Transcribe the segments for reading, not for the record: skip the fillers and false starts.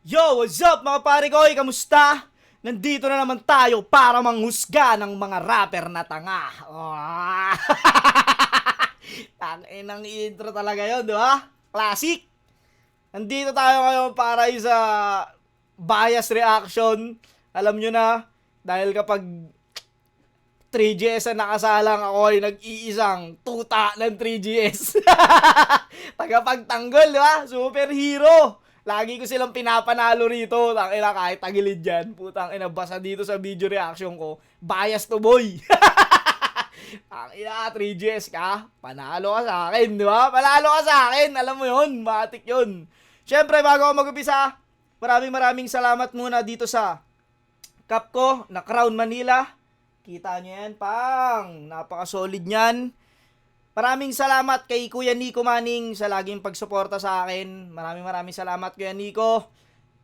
Yo, what's up mga pare ko? Kamusta? Nandito na naman tayo para manghusga ng mga rapper na tanga. Oh. Tanginang intro talaga yun, di ba? Classic. Nandito tayo ngayon para sa bias reaction. Alam nyo na, dahil kapag 3GS ang nakasalang, ako ay nag-iisang tuta ng 3GS. Tagapagtanggol, di ba? Superhero. Lagi ko silang pinapanalo rito. Tangina, kahit tagilid yan. Putang ina, basa dito sa video reaction ko. Bias to boy. Tangina, 3GS ka. Panalo ka sa akin, di ba? Panalo ka sa akin. Alam mo yun, matik yun. Siyempre, bago ako mag-upisa, maraming salamat muna dito sa cup ko na Crown Manila. Kita nyo yan, pang. Napaka-solid nyan. Maraming salamat kay Kuya Nico Manning sa laging pagsuporta sa akin. Maraming salamat Kuya Nico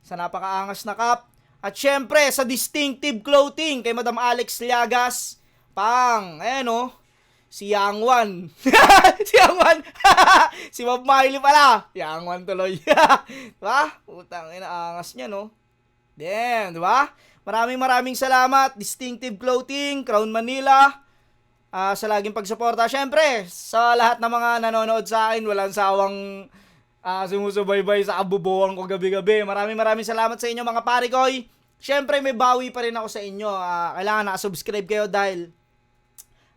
sa napakaangas na cup. At syempre sa Distinctive Clothing kay Madam Alex Liagas. Pang, ayan o. Si Yang Wan. Si Yang Wan. Si Bob Miley pala. Yang Wan tuloy. Diba? Putang inaangas niya no. Damn, diba? Maraming salamat. Distinctive Clothing, Crown Manila. Sa laging pagsuporta. Siyempre, sa lahat ng mga nanonood sa akin, walang sawang sumusubaybay sa kabubuhan ko gabi-gabi. Maraming salamat sa inyo mga pare koy. Siyempre, may bawi pa rin ako sa inyo. Kailangan nakasubscribe kayo dahil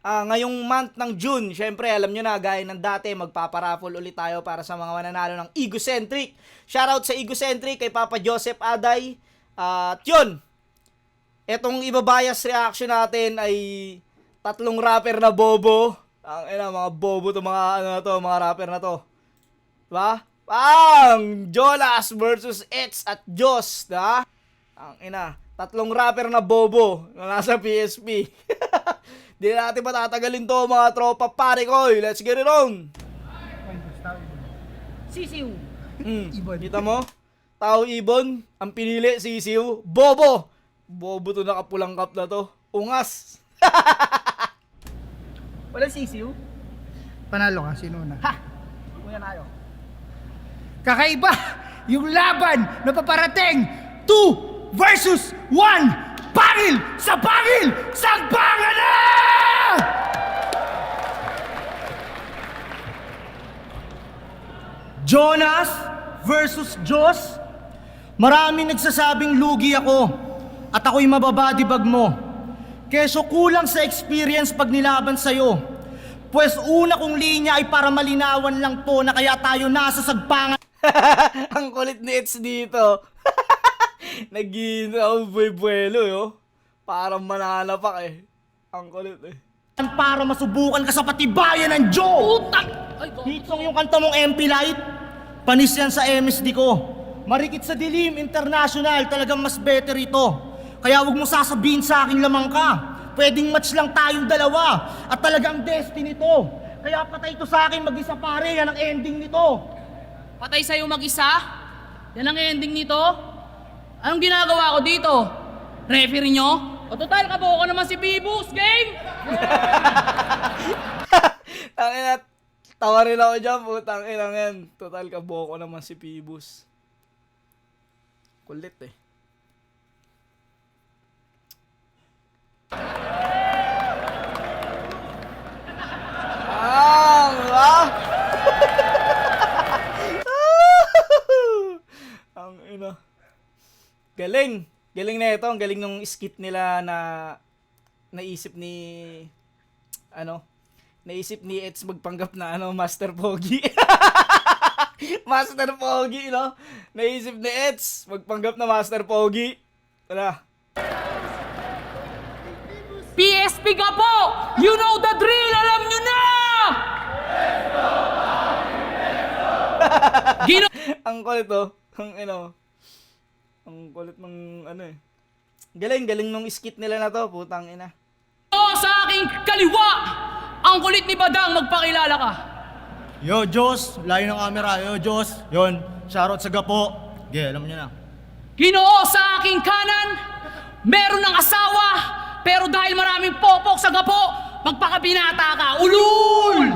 ngayong month ng June, siyempre, alam nyo na, gaya ng dati, magpaparaffle ulit tayo para sa mga mananalo ng Egocentric. Shoutout sa Egocentric kay Papa Joseph Aday. At yun, etong ibabayas reaction natin ay tatlong rapper na bobo. Ang ina, mga bobo to, mga rapper na to. Diba? Pang! Jonas versus Eds at Jos, diba? Ang ina, tatlong rapper na bobo na nasa PSP. Di natin patatagalin to mga tropa pare ko. Let's get it on! Sisiw. Kita mo? Tao Ibon, ang pinili, Sisiw. Bobo! Bobo to, nakapulang cup na to. Ungas! Walang sisiw? Panalo ka, sino na? Ha! Kuya tayo. Kakaiba yung laban na paparating 2 versus 1. Pangil sa pangil! Sagbangan na! Jonas versus Jos. Maraming nagsasabing lugi ako at ako'y mababadibag mo. Keso kulang sa experience pag nilaban sa'yo. Pues una kong linya ay para malinawan lang to na kaya tayo nasa sagpangan. Ang kulit ni Eds dito. Nagina buwelo yo. Parang mananapak eh. Ang kulit eh. Para masubukan ka sa patibayan ng Joe. Putang! Ay, Hitong yung kanta mong MP Light. Panis yan sa MSD ko. Marikit sa dilim, international, talagang mas better ito. Kaya wag mo sasabihin sa akin lamang ka. Pwedeng match lang tayong dalawa. At talagang destiny to. Kaya patay to sa akin mag-isa pare. Yan ang ending nito. Patay sa'yo mag-isa? Yan ang ending nito? Anong ginagawa ko dito? Referee nyo? O total, kabuo ko naman si Bibus. Game! Tangina, tawa rin ako dyan, putang ilang yan. Total, kabuo ko naman si Pibus. Kulit eh. Ang ina. Galing. Galing na ito. Ang galing nung skit nila na naisip ni Eds magpanggap na Master Pogi. Master Pogi, no? Naisip ni Eds magpanggap na Master Pogi. Wala. PSP ka po! You know the drill! Alam nyo na! Gino... Ang kulit oh. Ang kulit ng Galing nung skit nila na to, putang ina. Sa aking kaliwa! Ang kulit ni Badang, magpakilala ka. Yo, Jos. Layo ng camera. Yo, Jos. Yon. Shoutout sa Gapo. Alam niyo na. Ginoo sa aking kanan, meron ng asawa, pero dahil maraming popok sa gapo, magpakabinata ka. Ulul!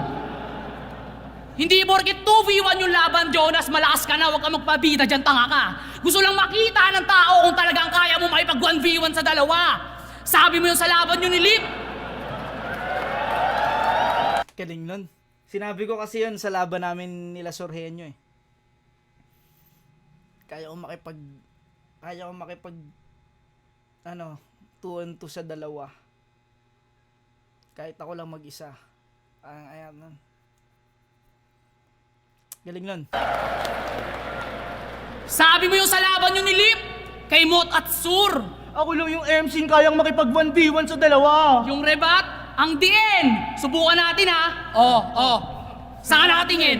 Hindi porket 2v1 yung laban, Jonas, malakas ka na, huwag ka magpabida dyan, tanga ka. Gusto lang makita ng tao kung talagang kaya mo makipag 1v1 sa dalawa. Sabi mo yun sa laban yun ni Lip. Galing nun. Sinabi ko kasi yun sa laban namin nila Sorhenyo eh. Kaya ko makipag 2-on-2 sa dalawa. Kahit ako lang mag-isa. Ayan nun. Galing nun. Sabi mo yung sa laban yun ni Lip. Kay Mot at Sur. Ako lang yung MC kayang makipag 1v1 sa dalawa. Yung rebat, ang DN. Subukan natin ha. Oh. Saan ka nakatingin?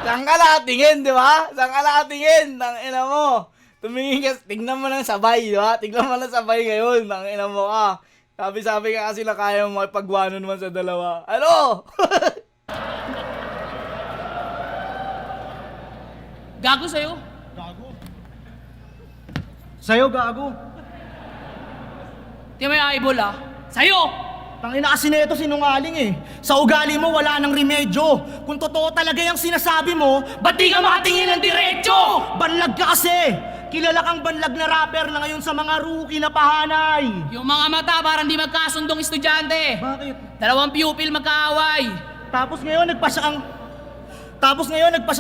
Saan ka nakatingin, di ba? Saan ka nakatingin? Tangina mo. Tumingin ka, tingnan mo lang sabay, di ba? Tingnan mo lang sabay ngayon. Tangina mo ka. Sabi ka kasi na kaya mo makipag-1-on-1 naman sa dalawa. Ano? Gago sa'yo. Gago. Sa'yo, gago. Di may eyeball ah. Sa'yo! Tangina kasi nito sinungaling eh. Sa ugali mo wala nang remedyo. Kung totoo talaga yung sinasabi mo, Ba't di ka makatingin ng diretso? banlag ka kasi. Kilala kang banlag na rapper na ngayon sa mga rookie na pahanay. Yung mga mata parang di magkasundong estudyante. Bakit? Dalawang pupil magkaaway. Tapos ngayon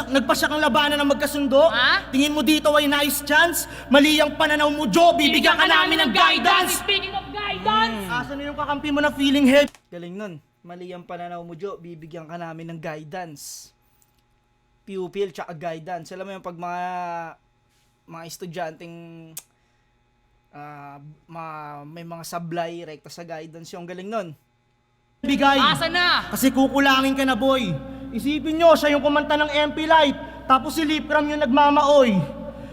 nagpasya kang labanan ng magkasundo? Ha? Tingin mo dito ay nice chance? Mali ang pananaw mo, Joe. Bibigyan ka namin ng guidance. Speaking of guidance! Asan na yung kakampi mo na feeling heavy? Galing nun. Mali ang pananaw mo, Jo. Bibigyan ka namin ng guidance. Pupil tsaka guidance. Alam mo yung pag mga estudyanteng may mga sablay, rekta sa guidance yung galing nun. Bigay. Asa na? Kasi kukulangin ka na, boy. Isipin nyo, siya yung kumanta ng MP Light. Tapos si Lipram yung nagmamaoy.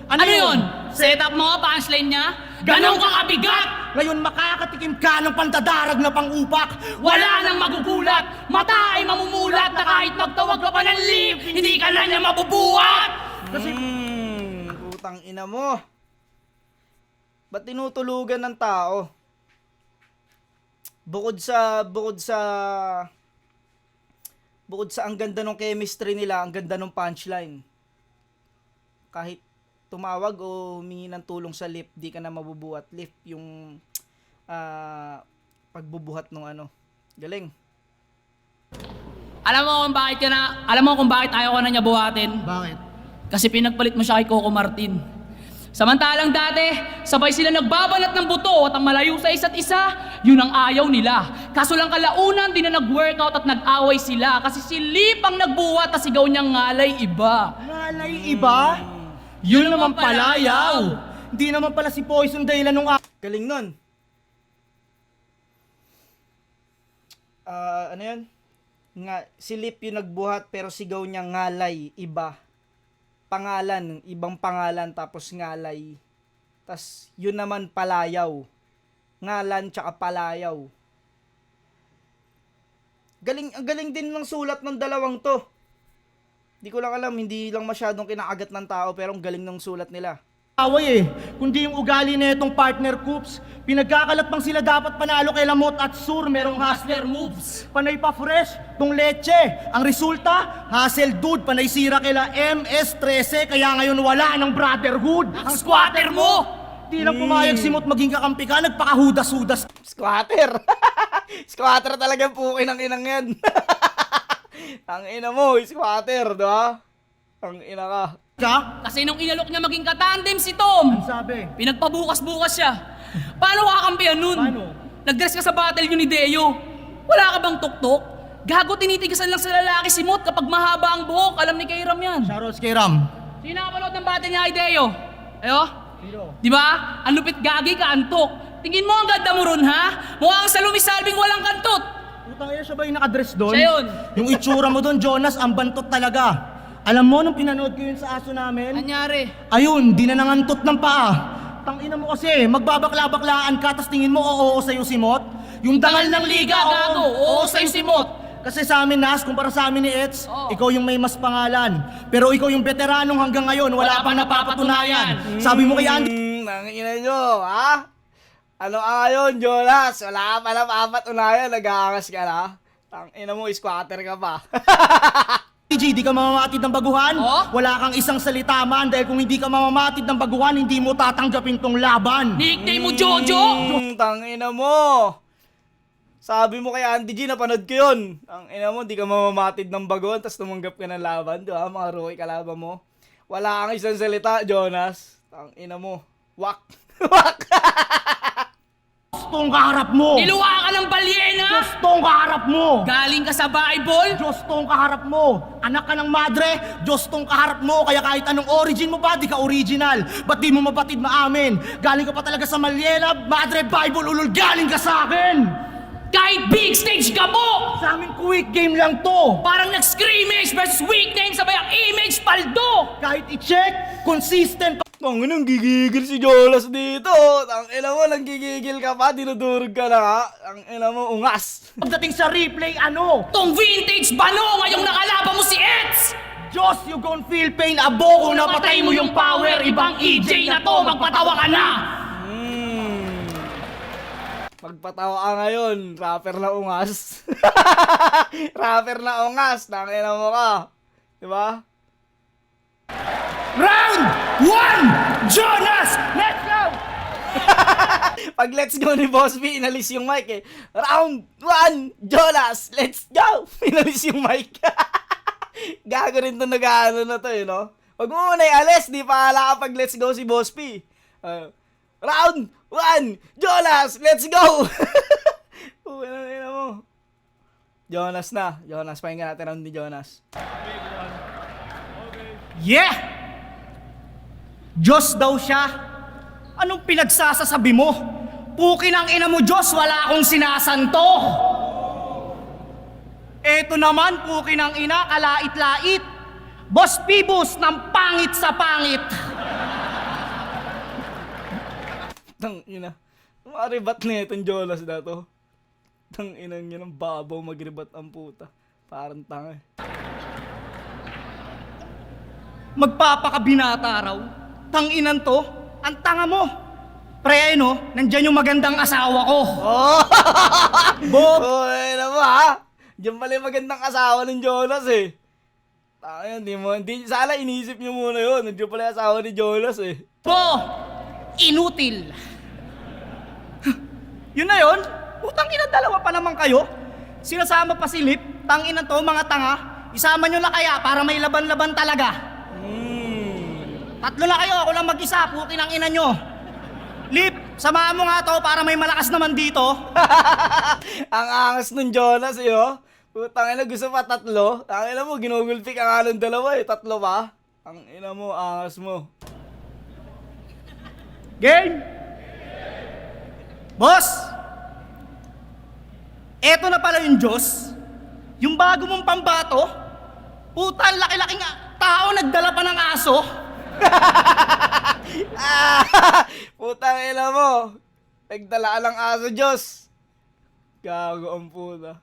Ano yun? Setup mo, punchline niya? Ganon ka kabigat! Ngayon makakatikim ka ng pandadarag na pang-upak. Wala nang magugulat! Mata ay mamumulat na kahit magtawag ka pa ng Lip, hindi ka na niya mabubuhat! Kasi Putang ina mo. Ba't tinutulugan ng tao? Bukod sa ang ganda ng chemistry nila, ang ganda ng punchline. Kahit tumawag o humingi ng tulong sa Lip, di ka na mabubuhat. Lip yung pagbubuhat ng ano. Galing. Alam mo kung bakit ayaw ko na niya buhatin? bakit? Kasi pinagpalit mo siya kay Coco Martin. Samantalang dati, sabay sila nagbabalat ng buto at ang malayo sa isa't isa, yun ang ayaw nila. Kaso lang kalaunan, di na nag-workout at nag-away sila kasi si Lip ang nagbuhat at sigaw niyang ngalay iba. Ngalay iba? Yun naman palayaw. Hindi naman pala si Poison dahilan nung Galing nun. Ano yun? Si Lip yung nagbuhat pero sigaw niya ngalay, iba. Pangalan, ibang pangalan tapos ngalay. Tas yun naman palayaw. Ngalan tsaka palayaw. Ang galing din ng sulat ng dalawang to. Di ko lang alam, hindi lang masyadong kinakagat ng tao pero ang galing ng sulat nila. away eh. Kundi yung ugali na itong partner coops. Pinagkakalat pang sila dapat panalo kay Lamot at Sur. Merong hustler moves. Panay pa fresh, tong leche. Ang resulta, hustle dude. Panay sira kila MS-13. Kaya ngayon wala ng brotherhood. Ang squatter mo! Di lang pumayag si Mot maging kakampi ka. Nagpakahudas-hudas. Squatter! Squatter talaga pukin ng inang yan. Ang ina mo, squatter, diba? Ang ina ka. Ka? Kasi nung inalok niya maging katandem si Tom, Ang sabi? pinagpabukas-bukas siya. Paano kakampihan nun? Paano? Nag-dress ka sa battle yun ni Deo. Wala ka bang tuktok? Gago, tinitigasan lang sa lalaki si Mot kapag mahaba ang buhok. Alam ni Kairam yan. Shoutouts kay Ram. Sino nakapanood ng battle niya kay Deo? Ayo? Sino? Di ba? Ang lupit gagi ka, antok. Tingin mo ang ganda mo ron, ha? Mukha kang sa lumisalbing walang kantot. Putang ina, siya ba yung nakadress doon? Siya yun. Yung itsura mo doon, Jonas, ang bantot talaga. Alam mo, nung pinanood ko yun sa aso namin, Anyari? ayun, di na nangantot ng paa. Tangina mo kasi, magbabakla-baklaan ka, tas tingin mo, oo sa'yo si Mot. Yung dangal ng liga, gago. Oo, sa'yo si Mot. Kasi sa amin, Nas, kumpara sa amin ni Eds, Oo. ikaw yung may mas pangalan. Pero ikaw yung veteranong hanggang ngayon, wala pang napapatunayan. Sabi mo kay Andy, Nangina nyo, ha? Ano ayon, Jonas? Wala ka pala papatunayan, nag-aangas ka na. Tangina mo, squatter ka pa. TG, di ka mamamatid ng baguhan? Oh? Wala kang isang salita man dahil kung hindi ka mamamatid ng baguhan, hindi mo tatanggapin tong laban. Nickname mo Jojo! Tangina mo. Sabi mo kay Andy G, napanood ko yun. Tangina mo, di ka mamamatid ng bagon, tapos tumanggap ka ng laban, di ba? Mga rookie kalaban mo. Wala kang isang salita, Jonas. Tangina mo. Wak. Wak. Diyos tong kaharap mo! Niluwa ka ng balyena! Diyos tong kaharap mo! Galing ka sa Bible! Diyos tong kaharap mo! Anak ka ng madre, Diyos tong kaharap mo! Kaya kahit anong origin mo pa, di ka original! Ba't di mo mapatid maamin? Galing ka pa talaga sa Malyena, Madre, Bible, ulul, galing ka sa akin! Kahit big stage ka po! Sa amin quick game lang to! Parang nag-scrimmage versus weak name sabay ang image paldo! Kahit i-check, consistent pa. Tangina, gigigil si Jonas dito. Tangina mo, nanggigigil ka pa, dinudurog ka na nga. Tangina mo, ungas. Pagdating sa replay, ano? Tong vintage bano ngayong nakalaban mo si Eds! Diyos, you gon' feel pain, abo kung napatay mo yung power, ibang EJ na to, magpatawa ka na! Magpatawa ka ngayon, rapper na ungas. Rapper na ungas, tangina mo ka. Diba? Round 1! Jonas! Let's go! Pag let's go ni Boss B, inalis yung mic eh. Round 1, Jonas, let's go! Inalis yung mic. Gago rin to nag-ano na to eh, no? Huwag mo muna i-alis, di pa ala kapag let's go si Boss P. Round 1, Jonas, let's go! Uy, ano mo? Jonas na. Jonas, pahinga natin round ni Jonas. Yeah! Diyos daw siya. Anong pinagsasasabi mo? Pukin ang ina mo, Diyos, wala akong sinasanto. Eto naman, pukin ang ina, kalait-lait. Boss Pibus ng pangit sa pangit. Tangina. Maribat na itong Jonas na to. Tanginang yun ang babaw magribat ang puta. Parang tanga eh. Magpapakabinata raw. Tanginan to, ang tanga mo. Pre, no, nandyan yung magandang asawa ko. Oh! Bob! Uy, na mo ha? Diyan pala yung magandang asawa ng Jonas eh. Tanga yun, sana inisip nyo muna yun. Nandiyan pala yung asawa ni Jonas eh. Po! Inutil. Yun na yun? Putang ina, dalawa pa naman kayo. Sinasama pa si Lip. Tanginan to, mga tanga. Isama nyo na kaya para may laban-laban talaga. Tatlo na kayo, ako lang mag-isa, pukin ang ina nyo. Lip, samahan mo nga to para may malakas naman dito. Ang angas ng Jonas eh oh. Putang ina, gusto pa tatlo. Ang ina mo, ginugulpi ka nga ng dalawa eh. Tatlo pa. Ang ina mo, angas mo. Game! Boss! Eto na pala yung Diyos. Yung bago mong pambato. Puta, ang laki-laking tao nagdala pa ng aso. Putang ina mo. Nagdala ka ng aso, Diyos. Gago ang puta.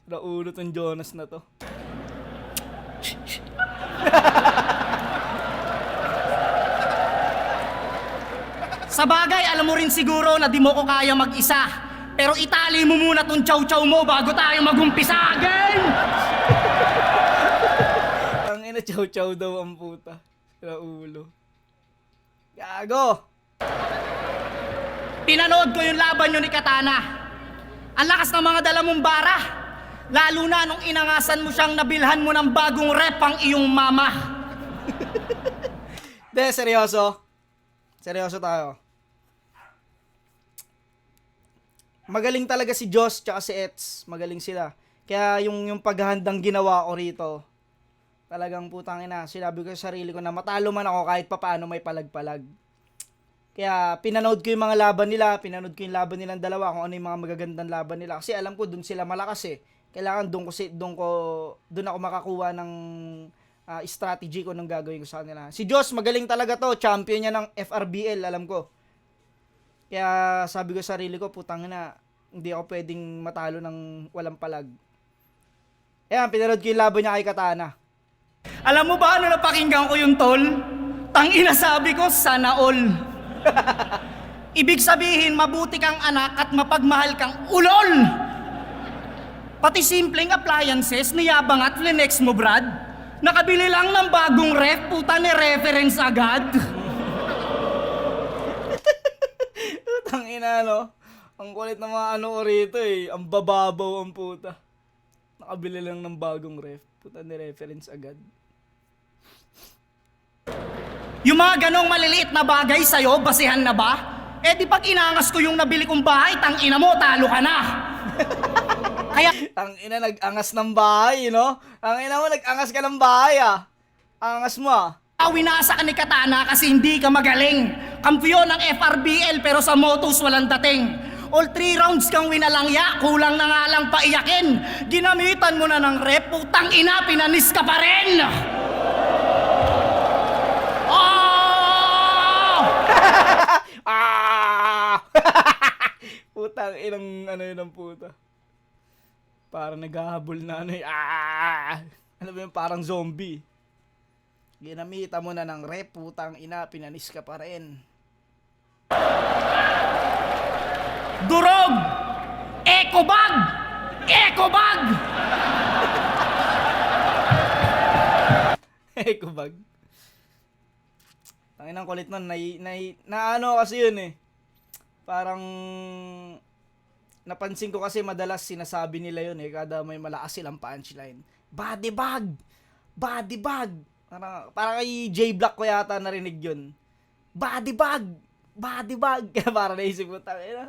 Naulo tong Jonas na to. Sa bagay, alam mo rin siguro na di mo ko kaya mag-isa. Pero itali mo muna tong chow-chow mo bago tayo mag-umpisa. Game! Ang ina, chow-chow daw ang puta. Naulo. Gago! Pinanood ko yung laban nyo ni Katana. Ang lakas ng mga dala mong bara. Lalo na nung inangasan mo siyang nabilhan mo ng bagong rep ang iyong mama. De, seryoso. Seryoso tayo. Magaling talaga si Josh tsaka si Ets. Magaling sila. Kaya yung paghahandang ginawa ko rito, talagang putang ina, sinabi ko sa sarili ko na matalo man ako kahit papaano may palag-palag. Kaya pinanood ko yung mga laban nila, pinanood ko yung laban nilang dalawa, kung ano yung mga magagandang laban nila. Kasi alam ko, dun sila malakas eh. Kailangan dun ako makakuha ng strategy ko nung gagawin ko sa kanila. Si Josh, magaling talaga to. Champion niya ng FRBL, alam ko. Kaya sabi ko sa sarili ko, putang ina, hindi ako pwedeng matalo ng walang palag. Ayan, pinanood ko yung laban niya kay Katana. Alam mo ba ano napakinggan ko yung tol? Tangina, sabi ko, sana all. Ibig sabihin, mabuti kang anak at mapagmahal kang ulol. Pati simpleng appliances, niyabang at flenex mo, Brad. Nakabili lang ng bagong ref, puta ni reference agad. Utang ina, no? Ang kulit ng mga ano ko rito eh. Ang bababaw ang puta. Nakabili lang ng bagong ref. Puta ni reference agad. Yung mga ganong maliliit na bagay sa'yo, basihan na ba? Eh di pag inangas ko yung nabili kong bahay, tang ina mo, talo ka na. Kaya Ang ina nag-angas ng bahay, no? Ang ina mo nag-angas ka ng bahay, ah. Angas mo, ah. winasa ka ni Katana kasi hindi ka magaling. Kampiyon ng FRBL pero sa motos walang dating. All 3 rounds kang winalangya, kulang na nga lang paiyakin. Ginamitan mo na ng rep, putang ina, pinanis ka pa rin! Oh! Ah! Putang inang ano yun ang puta. Parang naghahabol na ano eh. Ah! Ano ba yun? Parang zombie. Ginamita mo na ng rep, putang ina, pinanis ka pa rin. Durog! Ecobag! Ecobag! Kubag. Tanginang kulit nun. Na ano kasi yun eh. Parang napansin ko kasi madalas sinasabi nila yun eh. Kada may malakas silang punchline. Body bag! Body bag! Parang kay J-Block ko yata narinig yun. Body bag! Body bag! Kaya parang naisip ko, tangina.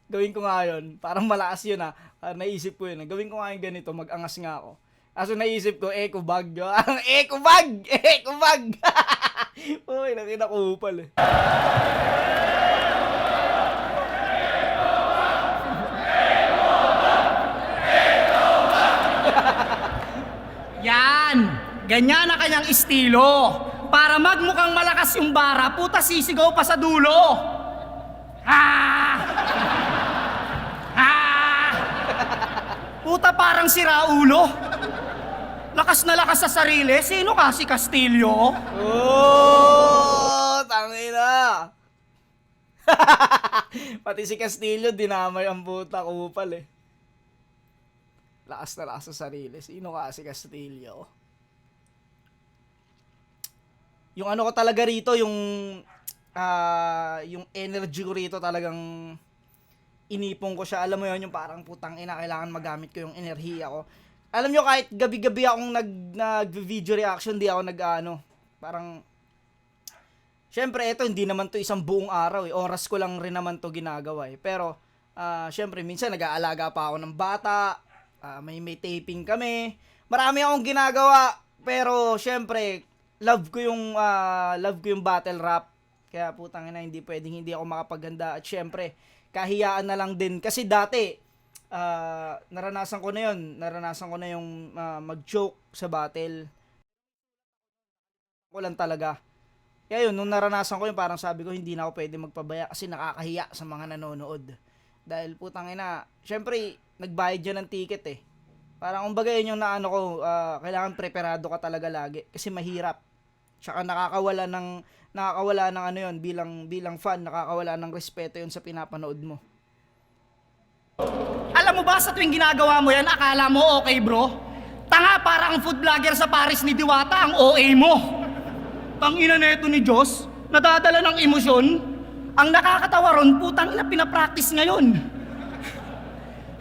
Gawin ko nga yun. Parang malakas yun ah. Parang naisip ko yun. Gawin ko nga yung ganito. Mag-angas nga ako. Kaso naisip ko, eco bag. Ang eco bag! Eco bag! Uy, nakinakupal eh. Yan! Ganyan na kanyang estilo. Para magmukhang malakas yung bara, puta sisigaw pa sa dulo. Ah! Ah! Puta parang siraulo. Lakas na lakas sa sarili. Sino ka si Castillo? Oh! Tangina! Pati si Castillo, dinamay ang puta kupal eh. Lakas na lakas sa sarili. Sino ka si Castillo? Yung ano ko talaga rito, yung energy ko rito talagang inipong ko siya. Alam mo yun, yung parang putang ina, kailangan magamit ko yung enerhiya ko. Alam nyo, kahit gabi-gabi akong nag-video reaction, di ako parang, syempre, ito, hindi naman to isang buong araw eh. Oras ko lang rin naman to ginagawa eh. Pero, syempre, minsan nag-aalaga pa ako ng bata, may taping kami, marami akong ginagawa, pero, syempre, love ko yung battle rap. Kaya putang ina, hindi pwedeng hindi ako makapaganda. At syempre, kahiyaan na lang din. Kasi dati, naranasan ko na yun. Naranasan ko na yung mag-joke sa battle. Ko lang talaga. Kaya yun, nung naranasan ko yun, parang sabi ko, hindi na ako pwede magpabaya kasi nakakahiya sa mga nanonood. Dahil putang ina, syempre, nagbayad dyan ng ticket eh. Parang kumbaga yun yung naano ko, kailangan preparado ka talaga lagi. Kasi mahirap. Tsaka nakakawala ng ano yun, bilang fan, nakakawala ng respeto yun sa pinapanood mo. Alam mo ba sa tuwing ginagawa mo yan, akala mo okay bro? Tanga, parang food vlogger sa Paris ni Diwata, ang OA mo. Tangina neto ni Diyos, nadadala ng emosyon. Ang nakakatawa ron, putang ina, pinapractice ngayon.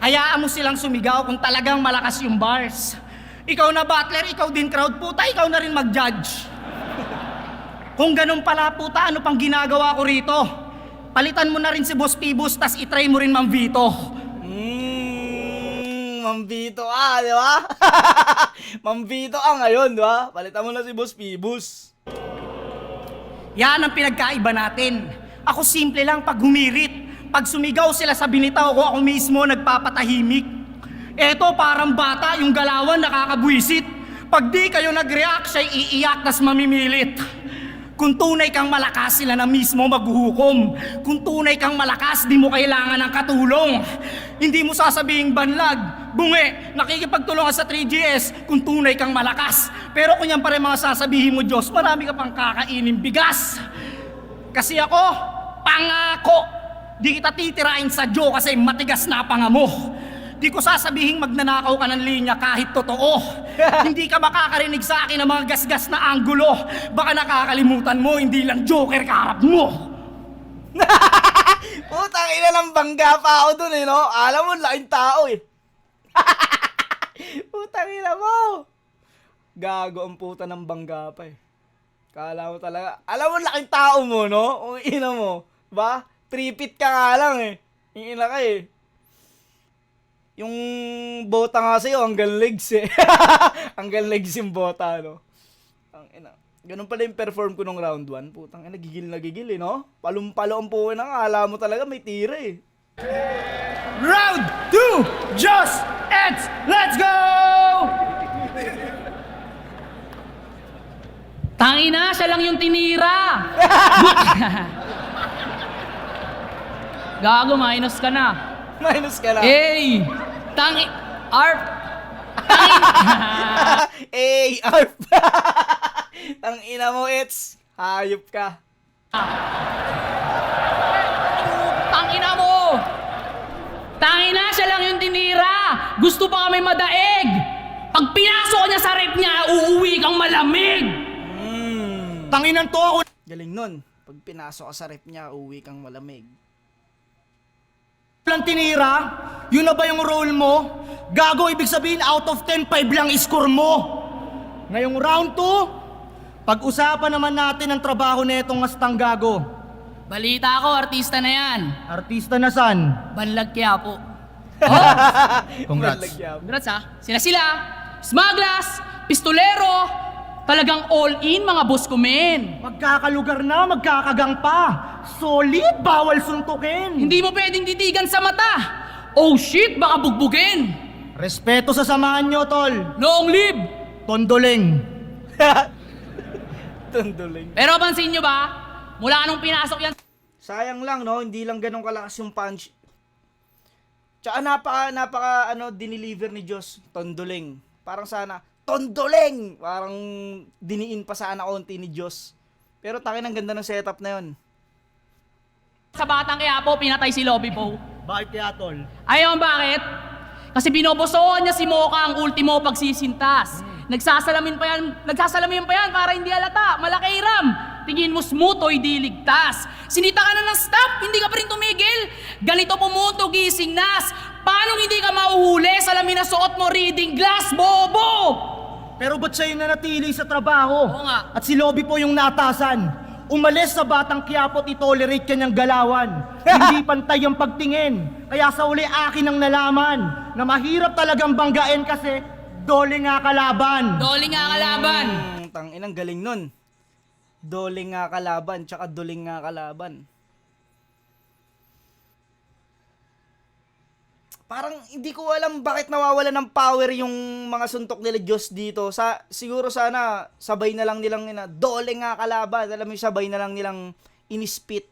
Hayaan mo silang sumigaw kung talagang malakas yung bars. Ikaw na butler, ikaw din crowd, puta, ikaw na rin mag-judge. Kung ganun pala, puta, ano pang ginagawa ko rito? Palitan mo na rin si Boss Pibus, tas itry mo rin Ma'am Vito. Ma'am Vito di ba? Ma'am Vito ngayon, di ba? Palitan mo na si Boss Pibus. Yan ang pinagkaiba natin. Ako simple lang pag humirit. Pag sumigaw sila sa binitaw ko, ako mismo nagpapatahimik. Eto parang bata, yung galawan nakakabwisit. Pag di kayo nag-react, siya'y iiyak tas mamimilit. Kung tunay kang malakas, sila na mismo maghuhukom. Kung tunay kang malakas, di mo kailangan ng katulong. Hindi mo sasabing banlag, bungi, nakikipagtulungan sa 3GS kung tunay kang malakas. Pero kung yan pa rin mga sasabihin mo, Diyos, marami ka pang kakainin bigas. Kasi ako, pangako, di kita titirain sa Diyo kasi matigas na panga mo. Di ko sasabihing magnanakaw ka ng linya kahit totoo. Hindi ka makakarinig sa akin ng mga gasgas na anggulo. Baka nakakalimutan mo, hindi lang joker kaharap mo. Putang ina ng bangga pa ako dun eh, no? Alam mo, laking tao eh. Putang ina mo. Gago ang puta ng bangga pa eh. Kala mo talaga. Alam mo, laking tao mo, no? O ina mo. Ba? Tripit ka nga lang eh. Yung ina ka eh. Yung bota nga sa'yo, hanggang legs eh. Hanggang legs yung bota, no? Ang ina. Ganun pala yung perform ko nung round 1. Putang ina, gigil eh, no? Palumpalo ang puwi na. Akala mo talaga may tira eh. Round 2, Just Eds, let's go! Tangina, siya lang yung tinira. Gago, minus ka na. Minus ka lang. Hey! Arp! Hey, Arp! Ang ina mo, Eds. Hayop ka. Tangina mo! Tangina, siya lang yung tinira! Gusto pa kami madaig! Pag pinasok niya sa rep niya, uuwi kang malamig! Tanginan to ako. Galing nun. Pag pinasok ka sa rep niya, uwi kang malamig. Lang tinira? Yun na ba yung role mo? Gago, ibig sabihin out of 10, 5 lang score mo. Ngayong round 2, pag-usapan naman natin ang trabaho netong astang gago. Balita ko, artista na yan. Artista na san? Banlag Quiapo. Congrats. Malagyab. Congrats ha. Sila, Smaglas, Pistolero, talagang all-in mga boss ko men. Magkakalugar na, magkakagang pa. Solid, bawal suntukin. Hindi mo pwedeng titigan sa mata. Oh shit, baka bugbugin. Respeto sa samahan nyo, tol. Long live! Tondoleng. Tunduling. Pero pansin nyo ba, mula nung pinasok yan Sayang lang, no? Hindi lang ganun kalakas yung punch. Tsaka napaka, dineliver ni Diyos. Tonduling. Parang sana, Tondoleng! Parang diniin pa sana konti ni Diyos. Pero takin ang ganda ng setup na yun. sa Batang Quiapo, pinatay si Lobby Po. Bakit kaya, tol? Ayaw bakit? Kasi binobosohan niya si Mocha ang ultimo pagsisintas. Nagsasalamin pa yan para hindi halata. Malaki ram. Tingin mo smooth o hindi ligtas. Sinita ka na ng staff, hindi ka pa rin tumigil. Ganito pumunto gising nas. Paano hindi ka mauhuli? Salamin na suot mo reading glass, bobo! Pero ba't siya yung nanatili sa trabaho? Oo nga. At si Lobby po yung natasan. Umalis sa Batang Quiapo at itolerate kanyang galawan. Hindi pantay ang pagtingin. Kaya sa uli akin ang nalaman na mahirap talagang banggain kasi dole nga kalaban. Doli nga kalaban. Tanginang galing nun. Doling nga kalaban, tsaka duling nga kalaban. Parang hindi ko alam bakit nawawala ng power yung mga suntok nila Diyos dito. Siguro sana sabay na lang nilang dole nga kalaban. Alam mo yung sabay na lang nilang inispit.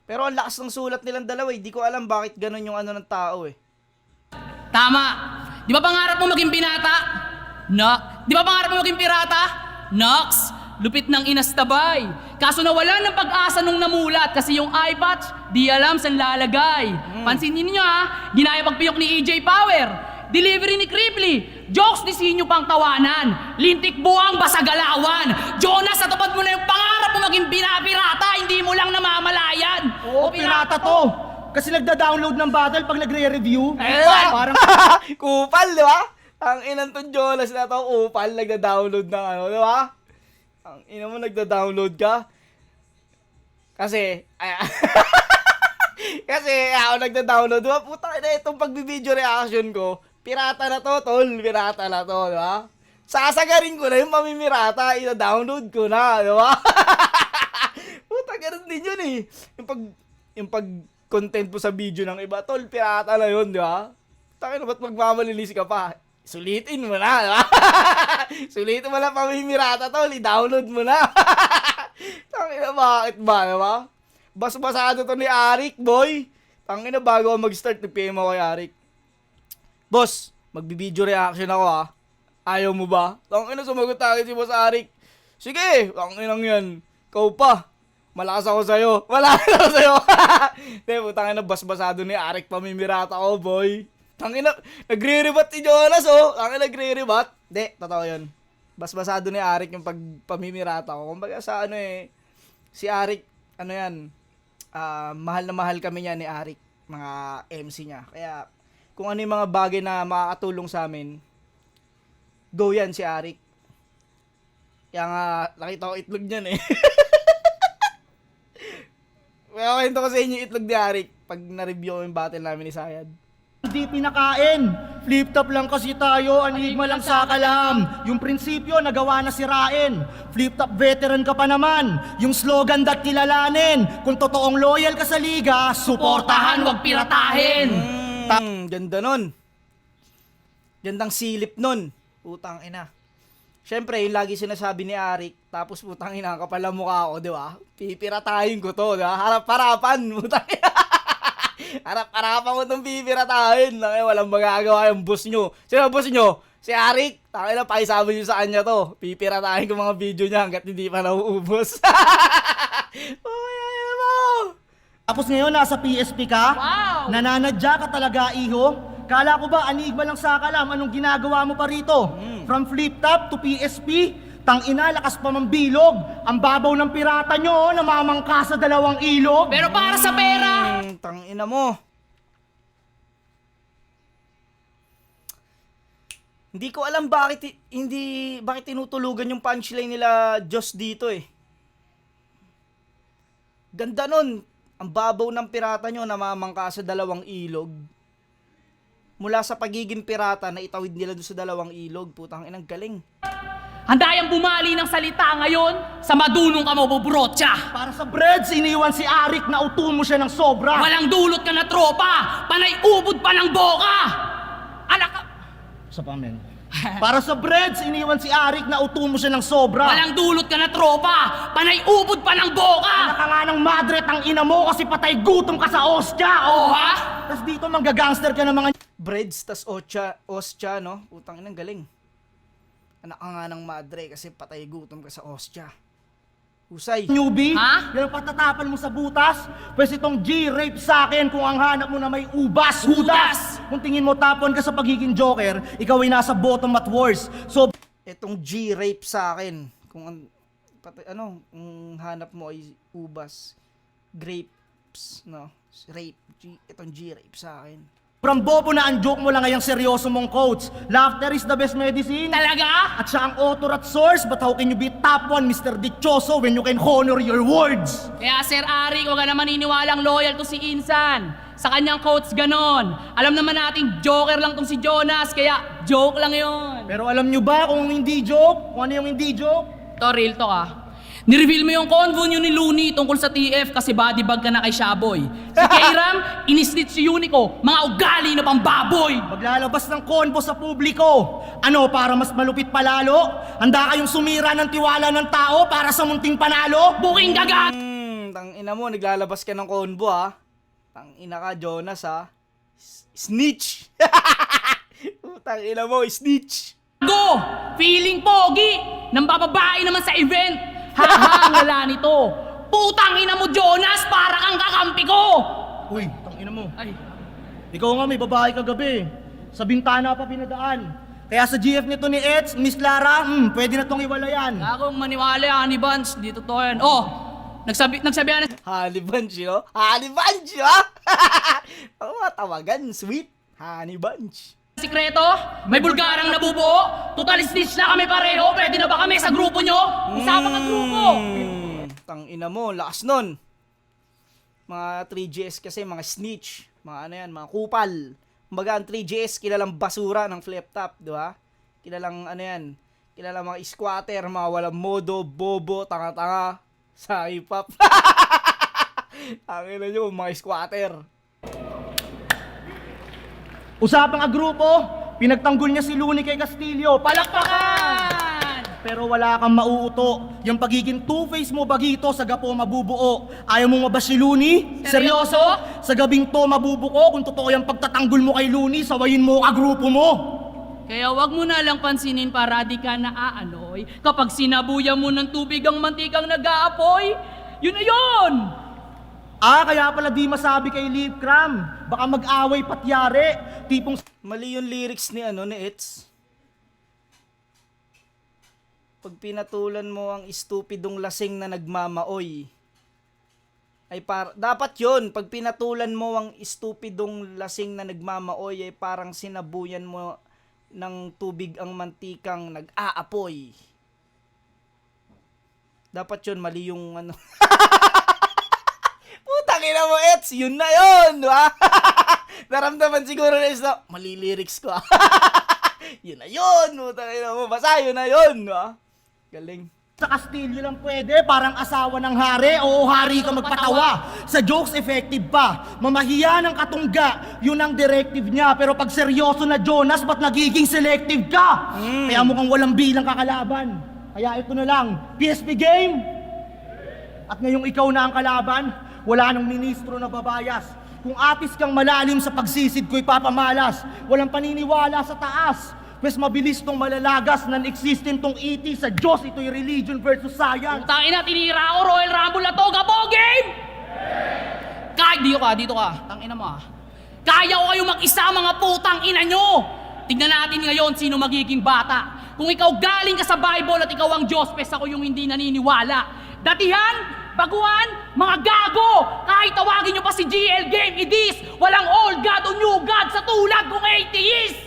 Pero ang lakas ng sulat nilang dalawa eh. Di ko alam bakit ganun yung ng tao eh. Tama. Di ba pangarap mo maging binata? Di ba pangarap mo maging pirata? Nox, lupit ng inastabay. Kaso nawala ng pag-asa nung namulat kasi yung eye patch, di alam saan lalagay. Pansinin niyo ha, ginaya pagpiyok ni EJ Power. Delivery ni Cripply. Jokes ni Sinyo pang tawanan. Lintik buwang basagalawan. Jonas, natupad mo na yung pangarap mo maging binapirata, hindi mo lang namamalayan. Oo, pirata to. Kasi nagda-download ng battle pag nagre-review. Parang Kupal, di ba? Ang inang to Jonas na to, kupal, nagda-download ng di ba? Ang ina mo, nagda-download ka? Kasi, kasi ako nagda-download, di ba? Puta na itong pagbibideo reaction ko, pirata na to, tol, pirata na to, di ba? Sasagarin ko na yung mamimirata, ina-download ko na, di ba? Puta, ganun din yun eh. Yung pag content mo sa video ng iba, tol, pirata na yun, di ba? Takin na ba't magmamalinis ka pa? Sulitin mo na, di ba? Sulitin mo na pamimirata, tol, i-download mo na. Takin na, bakit ba, di ba? Bas-basado to ni Arik, boy. Takin na, bago ako mag-start, nag-PM ako kay Arik. Boss, magbibideo reaction ako ha. Ayaw mo ba? Takin na, sumagot tayo si Boss Arik. Sige, takin lang yan. Ikaw pa. Malakas ako sa'yo. Malakas ako sa'yo. Hindi, putangin na, bas-basado ni Arik pamimirata ko, boy. Tangina, nagre-rebat si Jonas, oh. Tangina, nagre-rebat. Hindi, totoo yun. Basbasado ni Arik yung pagpamimirata ko. Kumbaga sa ano eh, si Arik, ano yan, mahal na mahal kami niya ni Arik, mga MC niya. Kaya, kung ano yung mga bagay na makakatulong sa amin, go yan si Arik. Kaya nga, nakita ko itlog niyan eh. Kaya kwento ko sa inyo yung itlog ni Arik pag na-review ko yung battle namin ni Sayad. Hindi pinakain. Flip top lang kasi tayo, anigma lang sa kalam. Yung prinsipyo, nagawa na sirain. Flip top veteran ka pa naman. Yung slogan dat kilalanin. Kung totoong loyal ka sa liga, suportahan, wag piratahin. Ganda nun. Gandang silip nun. Putang ina. Siyempre, yung lagi sinasabi ni Arik, tapos putang ina, kapal ang mukha ko, di ba? Pipiratahin ko to, di ba? Harap-harapan, putang ina. Harap-harapan ko itong pipiratahin. Walang magagawa yung boss nyo. Sino boss nyo? Si Arik. Takay na, paisabi nyo sa kanya to. Pipiratahin ko mga video niya hanggat hindi pa nauubos. Ay, mo. Tapos ngayon, nasa PSP ka? Wow! Nananadya ka talaga, iho? Kala ko ba, anigma lang sa kalam, anong ginagawa mo pa rito? From flip top to PSP, tangina, lakas pa mambilog. Ang babaw ng pirata nyo, namamangka sa dalawang ilog. Pero para sa pera, Tangina mo. Hindi ko alam bakit bakit tinutulugan yung punchline nila Diyos dito eh. Ganda nun. Ang babaw ng pirata nyo namamangka sa dalawang ilog. Mula sa pagiging pirata na itawid nila doon sa dalawang ilog. Putang inang galing. handayang bumali ng salita ngayon sa madunong ka mabubrotya. Para sa breads, iniwan si Arik na uto mo siya ng sobra. Walang dulot ka na tropa, panay ubod pa ng boka. Alak ka... Sa pamen. Para sa breads, iniwan si Arik na uto mo siya ng sobra. Walang dulot ka na tropa, panay ubod pa ng boka. Naka nga ng madre tang ina mo kasi patay gutom ka sa ostya. Oo ha? Tapos dito manggagangster ka ng mga... Breads tas ostya, no? Putang inang galing. Anak ka nga ng madre kasi patay gutom ka sa ostya. Husay. Newbie, Ha? yan ang patatapan mo sa butas. Pwes itong G-rape sa akin kung ang hanap mo na may ubas, hudas. Kung tingin mo tapon ka sa pagiging joker, ikaw ay nasa bottom at worst. So, Itong G-rape sa akin. Kung kung hanap mo ay ubas, grapes, no? Rape. Itong G-rape sa akin. from bobo na ang joke mo lang ngayang seryoso mong coach. Laughter is the best medicine. Talaga? At siya ang author at source, but how can you be top 1, Mr. Dichoso, when you can honor your words? Kaya Sir Arik, huwag ka naman maniniwalang loyal to si Insan. Sa kanyang coach ganon. Alam naman nating joker lang tong si Jonas, kaya joke lang yon. Pero alam nyo ba kung hindi joke? Kung ano yung hindi joke? To real to ah. Nireveal mo yung convo nyo ni Looney tungkol sa TF kasi body bag ka na kay Shaboy. Si Kairam, inislit si Unico, mga ugali na pang baboy. Maglalabas ng convo sa publiko. Ano, para mas malupit palalo? Handa kayong sumira ng tiwala ng tao para sa munting panalo? Buking gaga! Tangina mo, naglalabas ka ng combo ha. Tangina ka, Jonas ha. Snitch! Tangina mo, snitch! Go! Feeling pogi! Nang bababae naman sa event! Haha, wala nito! Putang ina mo, Jonas! Para kang kakampi ko! Uy, tangina mo. Ay, Ikaw nga may babae kagabi. Sa bintana pa pinadaan. Kaya sa GF nito ni Eds, Miss Lara, pwede na tong iwalayan. akong maniwala yan, Honey Buns. Dito to yan. Oh! Nagsabihan na Honey Bunch, no? Honey Bunch, ha? Ang mga tawagan, sweet. Honey Bunch. sikreto, may bulgarang nabubuo. Total snitch na kami pareho. Pwede na ba kami sa grupo nyo? Usama ka grupo. Tangina mo, lakas nun. Mga 3GS kasi, mga snitch. Mga ano yan, mga kupal. Kumbaga, ang 3GS, kilalang basura ng flip top, di ba? Kilalang ano yan, kilalang mga squatter, mga walang modo, bobo, tanga-tanga sa hip-hop. Tangina nyo, mga squatter. Usapang agrupo, pinagtanggol niya si Looney kay Castillo. Palakpakan! Pero wala kang mauuto. Yung pagiging two-face mo bagito sa gapo mabubuo. Ayaw mo ba si Looney? Seryoso? Sa gabing to mabubuo, kung totoo yung pagtatanggol mo kay Looney, sawayin mo ang agrupo mo. Kaya wag mo na lang pansinin para di ka naaanoy. Kapag sinabuyan mo ng tubig ang mantikang nag-aapoy, yun na yun! Kaya pala di masabi kay Lip Cram. Baka mag-away patyari. Tipong Mali yung lyrics ni ni Ets. Pag pinatulan mo ang estupidong lasing na nagmamaoy, ay dapat yon. Pag pinatulan mo ang estupidong lasing na nagmamaoy, ay parang sinabuyan mo ng tubig ang mantikang nag-aapoy. Dapat yon, mali yung Putang ina mo, Ets, yun na yun, ha? Naramdaman siguro na isa, mali lyrics ko, ha? Yun na yun, putang ina mo, basta yun na yun, ha? Galing. sa Kastilyo lang pwede, parang asawa ng hari. Oo, hari ka magpatawa. Sa jokes, effective pa. Mamahiya ng katungga, yun ang directive niya. Pero pag seryoso na Jonas, ba't nagiging selective ka? Kaya mukhang walang bilang kakalaban. Kaya ito na lang, PSP game! At ngayong ikaw na ang kalaban, wala nang ministro na babayas. Kung atis kang malalim sa pagsisid ko'y papamalas, walang paniniwala sa taas. Mas mabilis tong malalagas, non-existent tong ET. Sa Diyos, ito'y religion versus science. Putang ina, tinira ko Royal Rumble na to, Gabo game! Kahit dito ka, tangina mo ah. Kaya ko kayo mag-isa mga putang ina nyo! Tignan natin ngayon sino magiging bata. Kung ikaw galing ka sa Bible at ikaw ang Diyos, pes ako yung hindi naniniwala. Datihan, baguhan, mga gago! Kahit tawagin nyo pa si GL Game, idis! Walang old God o new God sa tulad kong atheist!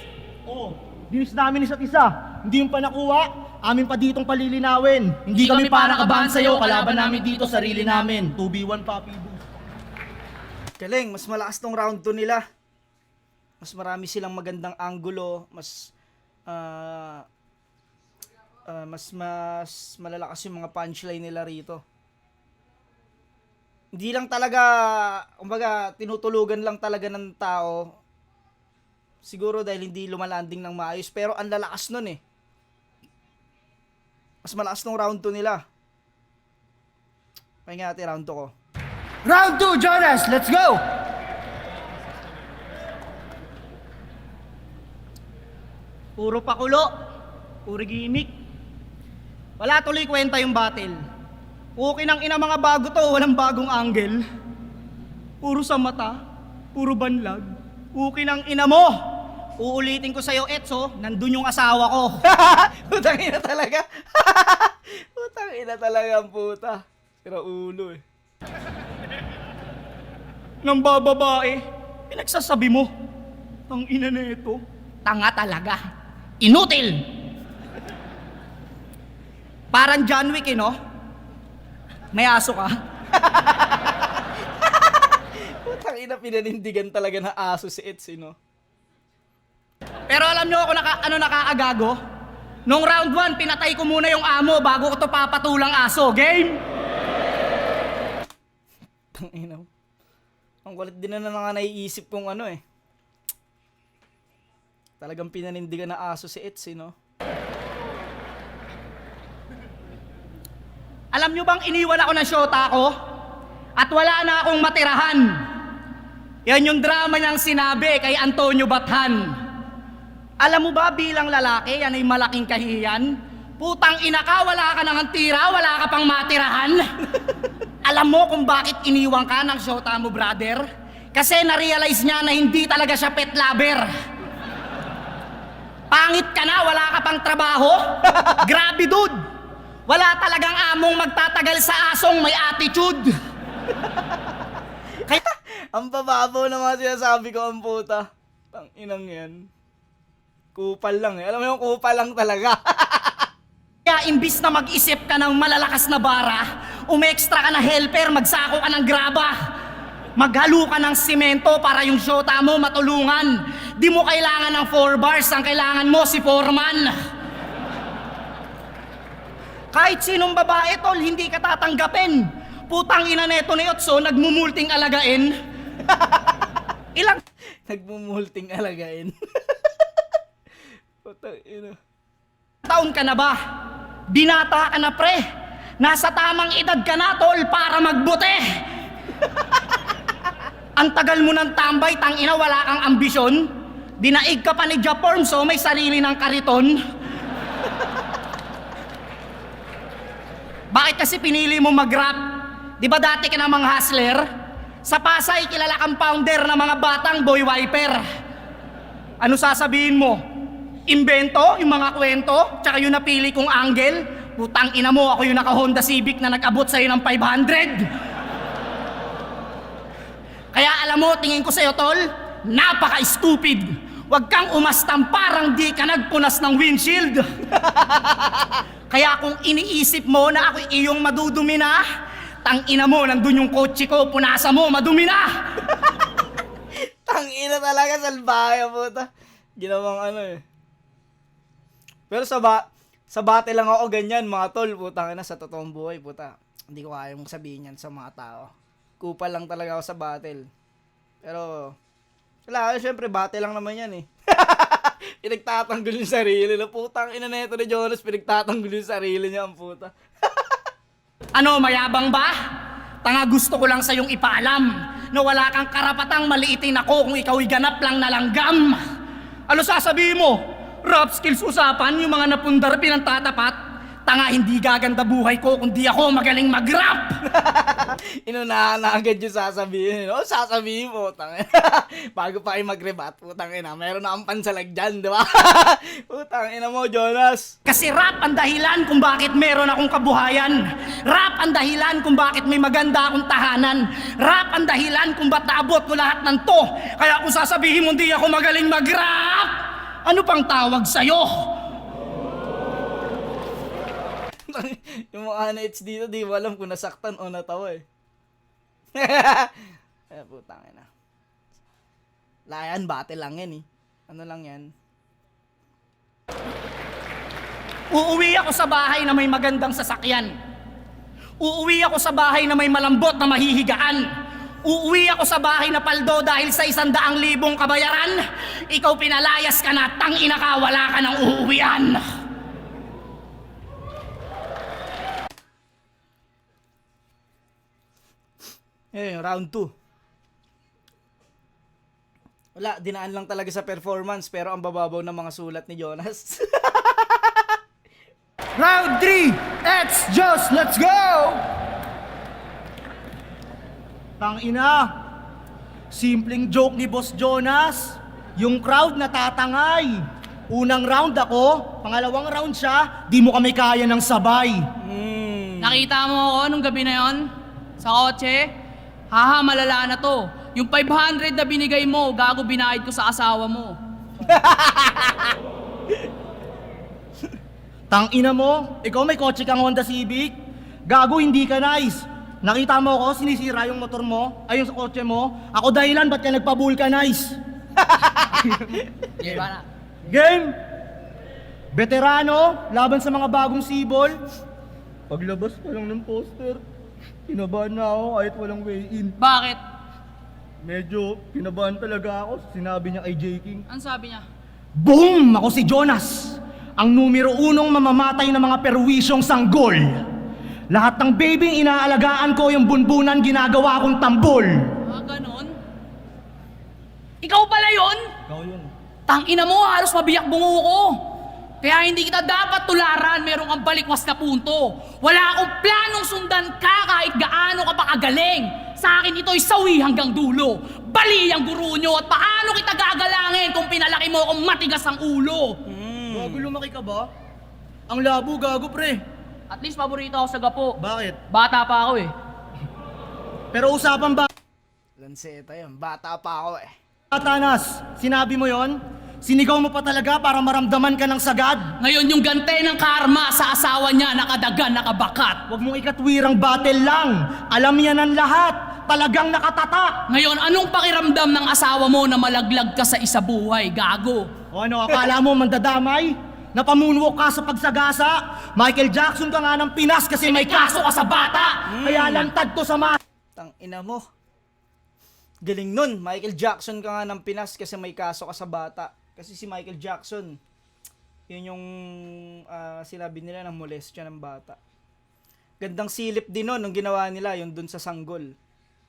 Oo, dinis namin isa't isa. Hindi yung pa nakuha, amin pa ditong palilinawin. Hindi kami para kabahan sa'yo, kalaban namin dito, sarili namin. 2v1 papi boost. Galing, mas malakas tong round 2 nila. Mas marami silang magandang anggulo, mas malalakas yung mga punchline nila rito. Hindi lang talaga, kumbaga, tinutulugan lang talaga ng tao. Siguro dahil hindi lumalanding ng maayos, pero ang lalakas nun eh. Mas malakas tong round 2 nila. Pahinga natin round 2 ko. Round 2, Jonas, let's go! Puro pakulo, puro gimmick. Wala tuloy kwenta yung battle. Okay ng ina mga bago to, walang bagong angle. Puro sa mata, puro banlag. Okay ng ina mo. Uulitin ko sa'yo, Etso, nandun yung asawa ko. Putang ina talaga. Putang ina talaga ang puta. Pero ulo eh. Nang bababae, pinagsasabi mo. Ang ina na ito. Tanga talaga. Inutil! Parang John Wick, no? May aso ka? Putang ina, pinanindigan talaga na aso si Eds, no? Pero alam nyo ako nakakaagago? Nung round 1, pinatay ko muna yung amo bago ko to papatulang aso. Game? Tang ina. Ang kulit din na nga naiisip kong eh. Talagang pinanindigan na aso si Eds, no? Alam nyo bang iniwan ako ng syota ko? At wala na akong matirahan. Yan yung drama niyang sinabi kay Antonio Bathan. Alam mo ba bilang lalaki, yan ay malaking kahiyan? Putang ina ka, wala ka nang tira, wala ka pang matirahan. Alam mo kung bakit iniwan ka ng syota mo, brother? Kasi na-realize niya na hindi talaga siya pet lover. Pangit ka na, wala ka pang trabaho? Grabe, dude! Wala talagang among magtatagal sa asong may attitude. Kaya, Ang bababaw na mga sinasabi ko ang puta. Tang inang yan. Kupal lang eh. Alam mo yung kupal lang talaga. kaya imbis na mag-isip ka ng malalakas na bara, umextra ka na helper, magsako ka ng graba. Maghalo ka ng simento para yung syota mo matulungan. Di mo kailangan ng 4 bars, ang kailangan mo si foreman. Kahit sinong babae, tol, hindi ka tatanggapin. Putang ina neto ni Otso, nagmumulting alagain. Ilang Nagmumulting alagain. Putang ina. taon ka na ba? Binata ka na, pre. Nasa tamang edad ka na, tol, para magbute. Ang tagal mo ng tambay, tangina, wala kang ambisyon. Dinaig ka pa ni Japorm, so may sarili ng kariton. Bakit kasi pinili mo mag-rap? Di ba dati ka namang hustler? Sa Pasay, kilala kang founder ng mga batang boy wiper. Ano sasabihin mo? Imbento, yung mga kwento, tsaka yung napili kong angle? Putang ina mo, ako yung naka-Honda Civic na nag-abot sa'yo ng 500. Kaya alam mo, tingin ko sa'yo, tol, napaka-stupid. Huwag kang umastang parang di ka nagpunas ng windshield. Kaya kung iniisip mo na ako iyong madudumi na, tang-ina mo, nandun yung kotse ko, punasa mo, madumi na. Tangina talaga, salbahe, puta. Ginawang ano eh. Pero sa bate lang ako ganyan, mga tol, putang ina, sa totoong buhay, puta. Hindi ko kaya mong sabihin yan sa mga tao. Kupal lang talaga ako sa battle. Pero, wala, syempre, bate lang naman yan eh. Pinagtatanggol yung sarili na, putang ina na ito ni Jonas, pinagtatanggol yung sarili niya, ang puta. Ano, mayabang ba? Tanga, gusto ko lang sa'yong ipaalam na wala kang karapatang maliitin ako kung ikaw'y ganap lang na langgam. Ano sasabihin mo? Rap skills usapan, yung mga napundar pinantatapat. Tanga, hindi gaganda buhay ko kung di ako magaling mag-rap. Inunahan na agad yung sasabihin. O, sasabihin mo, tangina. Bago pa kayo mag-rebat, putang ina, meron na akong pansalag dyan, di ba? Putang ina mo, Jonas. Kasi rap ang dahilan kung bakit meron akong kabuhayan. Rap ang dahilan kung bakit may maganda akong tahanan. Rap ang dahilan kung ba't naabot ko lahat ng to. Kaya kung sasabihin mo hindi ako magaling mag-rap, ano pang tawag sa'yo? Yung mga hits dito, di mo alam kung nasaktan o natawa eh. Eh, putang ina. Layan, bate lang yan eh. Ano lang yan? Uuwi ako sa bahay na may magandang sasakyan. Uuwi ako sa bahay na may malambot na mahihigaan. Uuwi ako sa bahay na paldo dahil sa 100,000 kabayaran. Ikaw pinalayas ka na, tangina ka, wala ka ng uuwian. Eh, round 2. Wala, dinaan lang talaga sa performance pero ang bababaw ng mga sulat ni Jonas. Round 3, it's just, let's go! Tangina, simpleng joke ni Boss Jonas. Yung crowd natatangay. Unang round ako, pangalawang round siya, di mo kami kaya ng sabay. Nakita mo ako nung gabi na yon sa kotse? Haha, malala na to. Yung 500 na binigay mo, gago binayad ko sa asawa mo. Tangina mo, ikaw may kotse kang Honda Civic? Gago, hindi ka nice. Nakita mo ako, sinisira yung motor mo, ay yung sa kotse mo. Ako dahilan, ba't ka nagpa-vulcanize? Di ba na? Game! Veterano, laban sa mga bagong sibol. Paglabas pa lang ng poster, kinabahan na ako kahit walang weigh-in. Bakit? Medyo kinabahan talaga ako, sinabi niya kay J. King. Ano sabi niya? Boom! Ako si Jonas, ang numero 1 mamamatay ng mga perwisyong sanggol. Lahat ng babying inaalagaan ko, yung bunbunan ginagawa kong tambol. Ah, ganon? Ikaw pala yun? Ikaw yun. Tangina mo, halos mabiyak bungo ko. Kaya hindi kita dapat tularan, meron kang balikwas na punto. Wala akong planong sundan ka kahit gaano ka pa kagaling. Sa akin ito'y sawi hanggang dulo. Bali ang guro nyo at paano kita gagalangin kung pinalaki mo akong matigas ang ulo. Gago, lumaki ka ba? Ang labo, gago pre. At least paborito ako sa gapo. Bakit? Bata pa ako eh. Pero usapan ba? Lanseta yun, bata pa ako eh. Tanas, sinabi mo yon? Sinigaw mo pa talaga para maramdaman ka ng sagad? Ngayon yung gante ng karma sa asawa niya, nakadagan, nakabakat. Huwag mong ikatwirang battle lang. Alam yan ang lahat. Talagang nakatatak. Ngayon, anong pakiramdam ng asawa mo na malaglag ka sa isa buhay, gago? O ano, akala mo mandadamay? Napamunwok ka sa pagsagasa? Michael Jackson ka nga ng Pinas kasi may kaso ka sa bata. Kaya lantad to sa Tang ina mo. Galing nun, Michael Jackson ka nga ng Pinas kasi may kaso ka sa bata. Kasi si Michael Jackson, yun yung sinabi nila ng molestya ng bata. Gandang silip din nun nung ginawa nila, yung dun sa sanggol.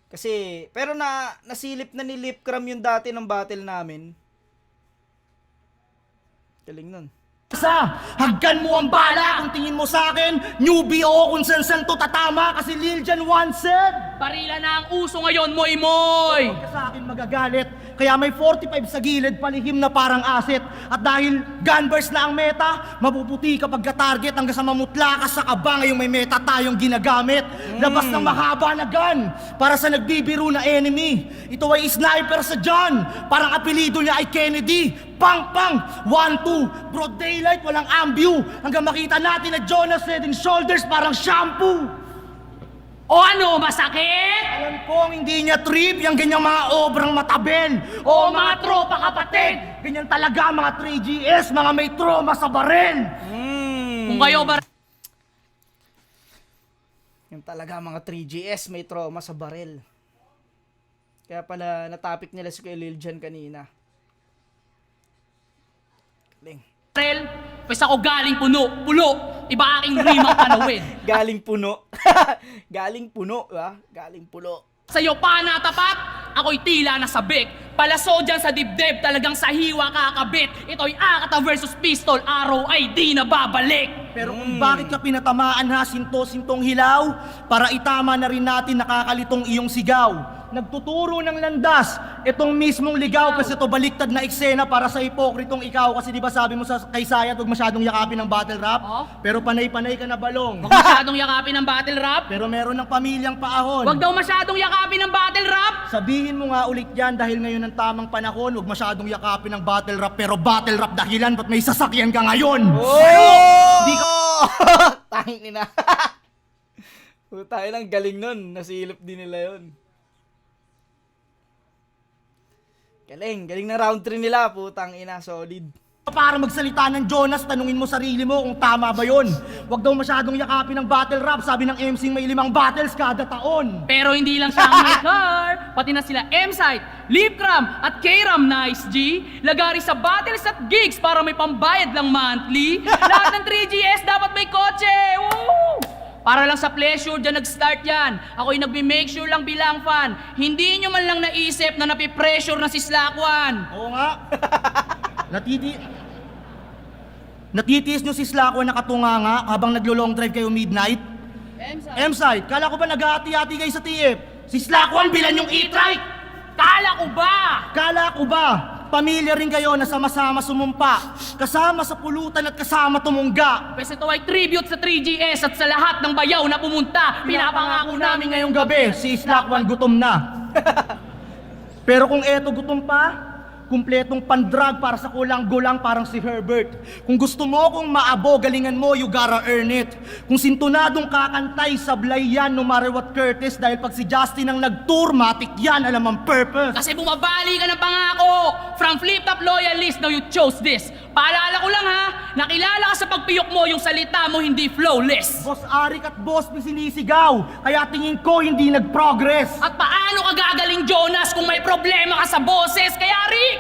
Kasi, pero nasilip na ni Lip Cram yung dati ng battle namin. Galing nun. Haggan mo ang bala kung tingin mo sa akin. Newbie ako kung san-san to tatama kasi Lil Jan once said. Barila na ang uso ngayon, moy-moy! Huwag ka sa akin magagalit. Kaya may 45 sa gilid, palihim na parang asset. At dahil gunburst na ang meta, mapuputi kapag ka-target hanggang sa mamutla ka sa kaba ngayong may meta tayong ginagamit. Labas ng mahaba na gun para sa nagbibiro na enemy. Ito ay sniper sa John, parang apelido niya ay Kennedy. Pang pang, 1-2, broad daylight, walang ambue. Hanggang makita natin na Jonas head and shoulders parang shampoo. O ano, masakit? Alam kong hindi niya trip yung ganyang mga obrang matabel. O mga tropa kapatid! Ganyan talaga mga 3GS, mga may trauma sa barel. Kung kayo ba Yung talaga mga 3GS may trauma sa baril. Kaya pala natapik nila si Kuya Lil Jan kanina. Galing. barel, pues ako galing pulo. Iba aking rimang panawin. Galing puno. Galing puno, ha? Galing pulo. Sa'yo pa natapat, ako'y tila nasabik. Palaso dyan sa dibdib, talagang sa hiwa kakabit. Ito'y Akata versus Pistol, araw ay di na babalik. Pero kung bakit ka pinatamaan ha, sinto-sintong hilaw, para itama na rin natin nakakalitong iyong sigaw. Nagtuturo ng landas, itong mismong ligaw, kasi ito baliktad na eksena para sa hipokritong ikaw. Kasi di ba sabi mo sa kay Sayat, huwag masyadong yakapin ng battle rap? Oh? Pero panay-panay ka na balong. Huwag masyadong yakapin ng battle rap. Pero meron ng pamilyang paahon. Huwag daw masyadong yakapin ng battle rap. Sabihin mo nga ulit yan dahil ngayon ang tamang panahon, huwag masyadong yakapin ng battle rap, pero battle rap dahilan ba't may sasakyan ka ngayon? Oh! Di ka... Tangin na. Tayo lang galing nun. Nasilip din nila yun. Galing na round 3 nila. Putang ina, solid. Para magsalita ng Jonas, tanungin mo sarili mo kung tama ba yun. Huwag daw masyadong yakapin ng battle rap, sabi ng MC may 5 battles kada taon. Pero hindi lang siya ang may car, pati na sila M-Site, Lipcram at K-Ram, nice G. Lagari sa battles at gigs para may pambayad lang monthly. Lahat ng 3GS dapat may kotse. Woo! Para lang sa pleasure, dyan nag-start yan. Ako'y nagbe-make sure lang bilang fan. Hindi nyo man lang naisip na napipressure na si Slakwan. Oo nga. Natitiis nyo si Slackway na katunganga habang naglo-long drive kayo midnight? M-Site. M-Side, kala ko ba naghahati-hati kayo sa TF? Si Slackway bilan yung e-trike! Kala ko ba? Kala ko ba, pamilya rin kayo na sama-sama sumumpa, kasama sa pulutan at kasama tumungga. Pwes ito ay tribute sa 3GS at sa lahat ng bayaw na pumunta. Pinapangako namin ngayong gabi. Si Slackway gutom na. Pero kung eto gutom pa, kumpletong pandrag para sa kulang gulang parang si Herbert. Kung gusto mo kung maabo, galingan mo, you gotta earn it. Kung sintonadong kakantay, sablay yan no matter what Curtis, dahil pag si Justin ang nag-tour, matik yan, alam ang purpose. Kasi bumabali ka ng pangako. From flip-top loyalist, now you chose this. Paalala ko lang ha, nakilala ka sa pagpiyok mo, yung salita mo hindi flawless. Boss Arik at Boss P sinisigaw, kaya tingin ko hindi nag-progress. At paano ka gagaling, Jonas, kung may problema ka sa boses? Kaya Rick,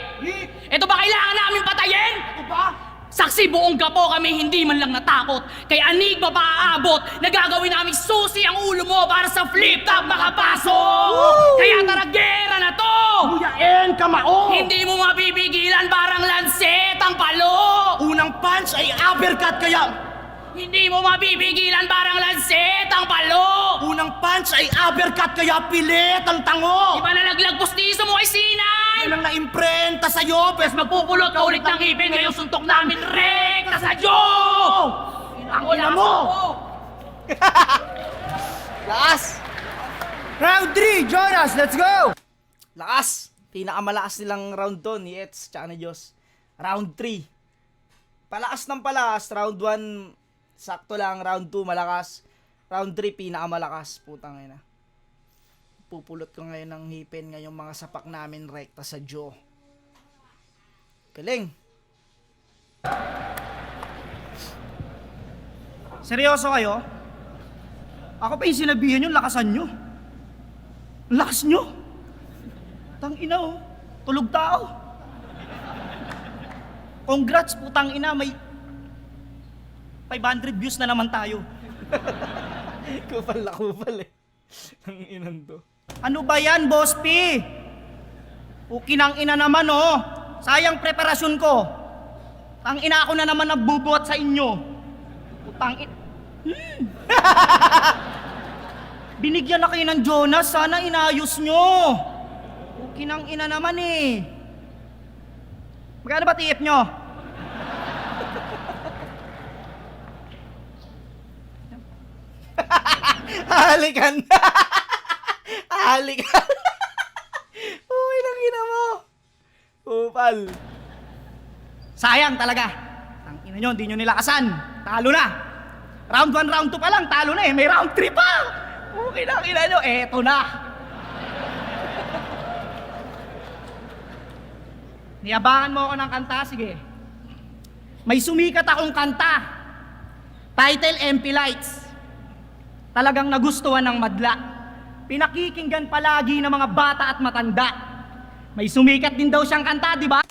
ito ba kailangan namin patayin? Ito ba? Saksi buong gapo kami hindi man lang natakot. Kay Enigma pa aabot, nagagawin namin susi ang ulo mo para sa flip-top makapasok! Kaya tara, gera na to! Buyain kamao! Hindi mo mapipigilan parang lanset ang palo! Unang punch ay uppercut kaya... Hindi mo mapipigilan parang lanset ang palo! Unang punch ay uppercut kaya pilit ang tango! Iba na naglagpos tiso mo kay Sinay! Yan ang na-imprenta sa'yo, pes Magpupulot ka ulit ng ipin, ngayong suntok namin rekta sa Diyo! Ang ina mo! Lakas! Round 3, Jonas, let's go! Lakas! Pinakamalakas nilang round to ni Ets tsaka ni Diyos. Round 3. Palakas ng palakas. Round 1, sakto lang. Round 2, malakas. Round 3, pinakamalakas. Putang ina. Pupulot ko ngayon ng hipin ngayong mga sapak namin rekta sa Diyo. Galing. Seryoso kayo? Ako pa yung sinabihan nyo, lakasan nyo. Lakas nyo! Tang ina oh, tulog tao. Congrats putang ina, may 500 views na naman tayo. Kupal na kupal eh. Ang inan to. Ano ba yan, Boss P? Ukinang ina naman oh. Sayang preparasyon ko. Tang ina ako na naman nagbubuhat sa inyo. Putang ina. Binigyan na kayo ng Jonas, sana inayos nyo. Kinang ina naman eh. Magkano ba TF nyo? Halikan. Halikan. Uy, nang ina mo. Upal. Sayang talaga. Ang ina nyo, hindi nyo nilakasan. Talo na. Round 1, round 2 pa lang, talo na eh. May round 3 pa. Okay na, ina nyo, eto na. Niyabangan mo ako ng kanta, sige. May sumikat akong kanta. Title, MP Lights. Talagang nagustuhan ng madla. Pinakikinggan palagi ng mga bata at matanda. May sumikat din daw siyang kanta, di ba?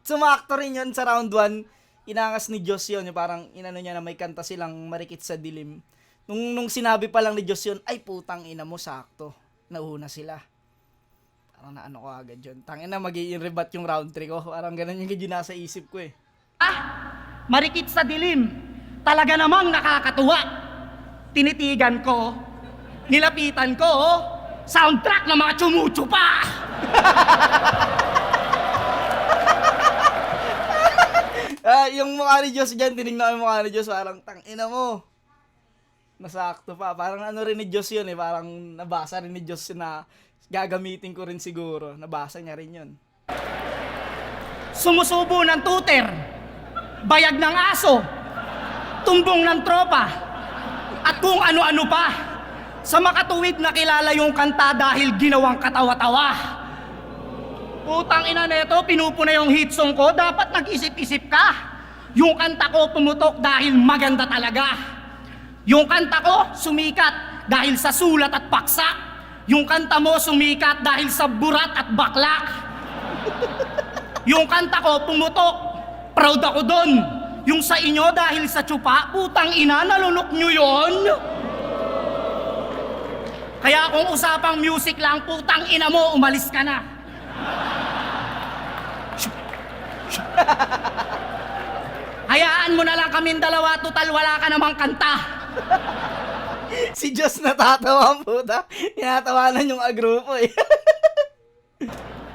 Sumakto rin yun sa round 1. Inangas ni Diyos yun. Yung parang inano niya na may kanta silang Marikit sa Dilim. Nung sinabi pa lang ni Diyos yun, ay putang ina mo, sakto. Nauna sila. Parang naano ko agad yun. Tangin na mag-i-rebat yung round 3 ko. Parang ganun yung medyo nasa isip ko eh. Marikit sa Dilim. Talaga namang nakakatuwa. Tinitigan ko, nilapitan ko, soundtrack ng mga tsumutsupa. Yung mukha ni Diyos dyan, tinignan ko yung mukha ni Diyos, parang tangina mo. Nasakto pa. Parang ano rin ni Diyos yun eh. Parang nabasa rin ni Diyos yun na gagamitin ko rin siguro. Nabasa niya rin yun. Sumusubo ng tuter, bayag ng aso, tumbong ng tropa, at kung ano-ano pa. Sa makatuwid na kilala yung kanta dahil ginawang katawa-tawa. Putang ina neto, pinupuna yung hit song ko, dapat nag-isip-isip ka. Yung kanta ko pumutok dahil maganda talaga. Yung kanta ko sumikat dahil sa sulat at paksa. Yung kanta mo sumikat dahil sa burat at baklak. Yung kanta ko pumutok, proud ako doon. Yung sa inyo dahil sa tsupa, putang ina, nalunok nyo yon. Kaya kung usapang music lang, putang ina mo, umalis ka na. Hayaan mo na lang kaming dalawa, total wala ka namang kanta. Si Diyos natatawa ang puta. Tinatawanan yung agrupo eh.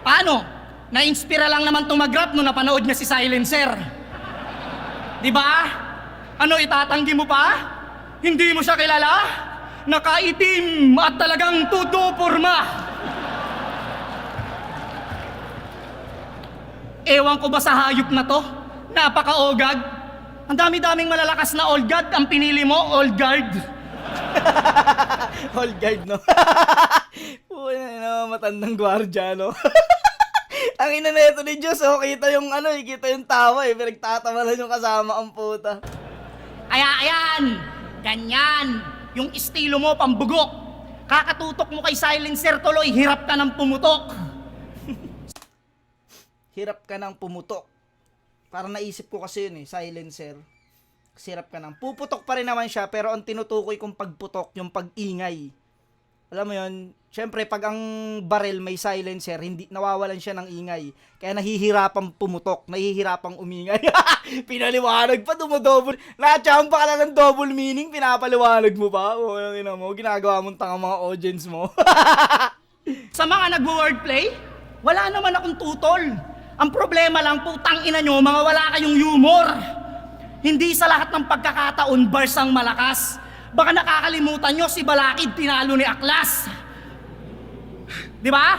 Paano? Na-inspira lang naman tumagrap nung napanood niya si Silencer. Di ba? Ano, itatanggi mo pa? Hindi mo siya kilala? Nakaitim at talagang todo porma. Ewan ko ba sa hayop na to? Napaka-ogad. Ang dami-daming malalakas na old guard. Ang pinili mo, old guard. Old guard, no? Uy, no, matandang gwardya, no? Ang ina na ito ni Diyos, oh, kita yung ano, kita yung tawa eh, pinagtatawa lang yung kasama ang puta. Kaya ayan, ganyan, yung estilo mo pambugok. Kakatutok mo kay Silencer tuloy, hirap ka ng pumutok. Hirap ka ng pumutok. Parang naisip ko kasi yun eh, Silencer. Kasi hirap ka ng puputok pa rin naman siya, pero ang tinutukoy kong pagputok, yung pag-ingay. Alam mo yun, syempre pag ang barrel may silencer, hindi nawawalan siya ng ingay. Kaya nahihirapang pumutok, nahihirapang umingay. Pinaliwanag pa, dumodouble. Nachamba ka na ng double meaning, pinapaliwanag mo pa. O, yung mo, ginagawa mong tanga mga audience mo. Sa mga nagwo-wordplay, wala naman akong tutol. Ang problema lang, putang ina nyo, mga wala kayong humor. Hindi sa lahat ng pagkakataon, bars ang malakas. Baka nakakalimutan nyo si Balakid tinalo ni Aklas. Di ba?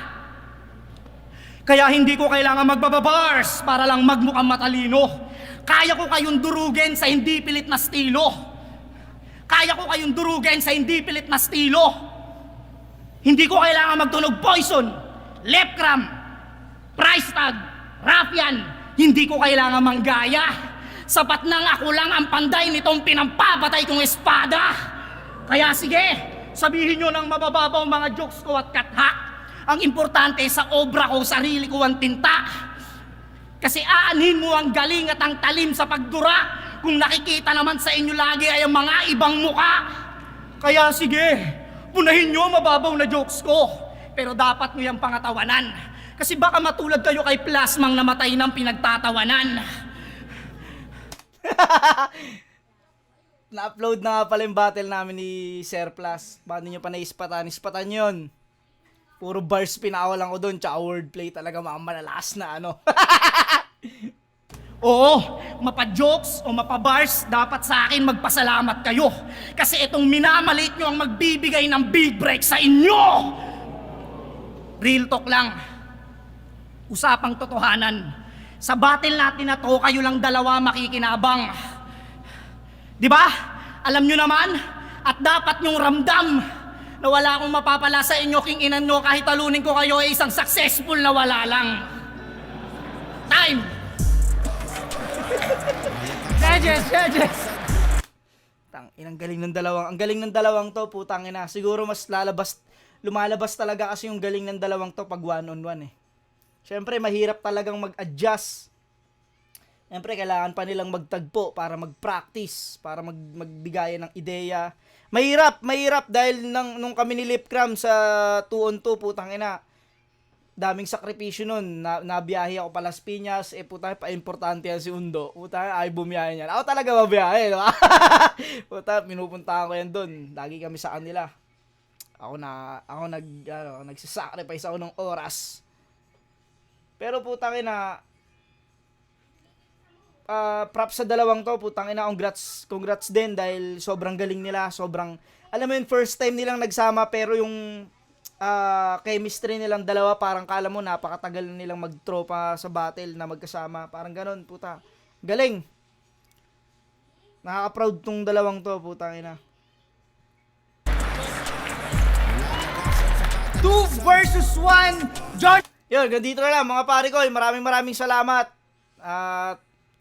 Kaya hindi ko kailangan magbababars para lang magmukhang matalino. Kaya ko kayong durugin sa hindi pilit na estilo. Kaya ko kayong durugin sa hindi pilit na estilo. Hindi ko kailangan magtunog poison, lepcram, price tag, ruffian. Hindi ko kailangan manggaya. Sapat nang ako lang ang panday nitong pinampapatay kong espada. Kaya sige, sabihin nyo ng mabababaw mga jokes ko at kathak. Ang importante sa obra ko, sarili ko ang tinta. Kasi aanhin mo ang galing at ang talim sa pagdura kung nakikita naman sa inyo lagi ay ang mga ibang muka. Kaya sige, punahin nyo mababaw na jokes ko. Pero dapat nyo yung pangatawanan. Kasi baka matulad kayo kay Plasmang namatay ng pinagtatawanan. Na-upload na nga pala yung battle namin ni Surplus. Paano nyo pa naispatan? Ispatan yun. Puro bars pinakawalan ko doon, tsaka wordplay talaga mga malalakas na ano. Oo, mapa-jokes o mapa-bars, dapat sa akin magpasalamat kayo. Kasi itong minamalit nyo ang magbibigay ng big break sa inyo! Real talk lang. Usapang totohanan. Sa battle natin na to, kayo lang dalawa makikinabang. Di ba? Alam nyo naman, at dapat nyong ramdam na wala akong mapapala sa inyo king inan nyo kahit talunin ko kayo ay isang successful na wala lang. Time! Judges! Ang galing ng dalawang to, putang ina. Siguro mas lumalabas talaga kasi yung galing ng dalawang to pag one-on-one eh. Siyempre, mahirap talagang mag-adjust. Siyempre, kailangan pa nilang magtagpo para mag-practice, para magbigayan ng ideya. Mahirap dahil nung kami ni Lipcram sa 2-on-2, putang ina. Daming sakripisyo nun. Nabiyahe ako pa Las Piñas. Puta, pa-importante yan si Undo. Puta, ay bumiyahe niyan. Ako talaga mabiyahe, no? Puta, pinupuntahan ko yan dun. Lagi kami sa kanila. Nagsasacrifice ako ng oras. Pero putang ina, props sa dalawang to, putang ina, congrats din dahil sobrang galing nila, alam mo yun, first time nilang nagsama pero yung chemistry nilang dalawa, parang kala mo napakatagal na nilang magtropa sa battle na magkasama, parang ganon, puta. Galing. Nakaka-proud tong dalawang to, putang ina. 2 versus 1, John! Yun, ganito na lang mga pare ko. Maraming salamat. At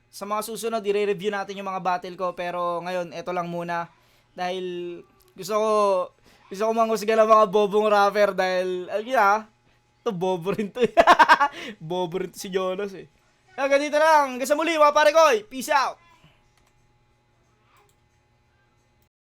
sa mga susunod, i-review natin yung mga battle ko. Pero ngayon, eto lang muna. Dahil gusto ko manghusga ng mga bobong rapper. Dahil, ito bobo rin to. Bobo rin to si Jonas eh. Yan, ganito na lang. Hanggang sa muli mga pare ko. Peace out.